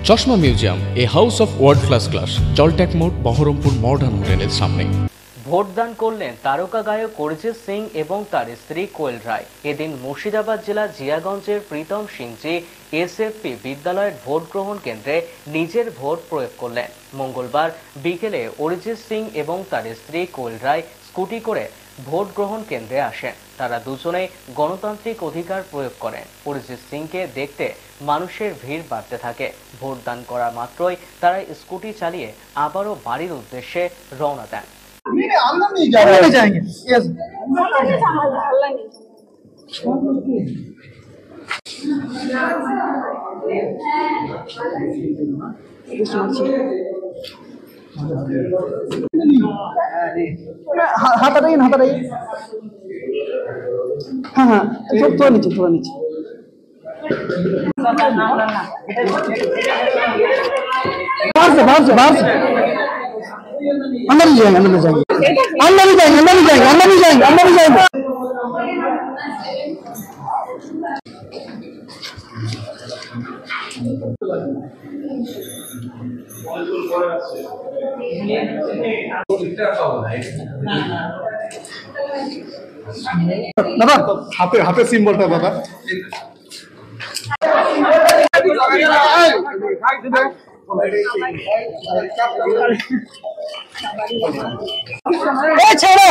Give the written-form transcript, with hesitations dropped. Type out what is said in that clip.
চশমা museum, a house of world class, জলট্যাক মোড়, বহরমপুর মডার্ন হোটেলের সামনে। ভোটদান করলেন তারকা গায়ক অরিজিৎ সিং এবং তার স্ত্রী কোয়েল রায়। এদিন মুর্শিদাবাদ জেলা জিয়াগঞ্জের প্রীতম সিংজি এসএফপি বিদ্যালয়ের ভোট গ্রহণ কেন্দ্রে নিজের ভোট প্রয়োগ করলেন। মঙ্গলবার বিকেলে অরিজিৎ সিং এবং তার স্ত্রী কোয়েল রায় স্কুটি করে ভোট গ্রহণ কেন্দ্রে আসেন। তারা দুজনেই গণতান্ত্রিক অধিকার প্রয়োগ করেন। অরিজিৎ সিংকে দেখতে মানুষের ভিড় বাড়তে থাকে। ভোটদান করা মাত্রই তারা স্কুটি চালিয়ে আবারও বাড়ির উদ্দেশ্যে রওনা দেন। अंदर नहीं जा रहे जाएंगे यस हाथ रही हाँ हाँ थोड़ा नीचे बाहर से अंदर ही जाएंगे दादा हाथे सिम्बलটা दादा छोड़ो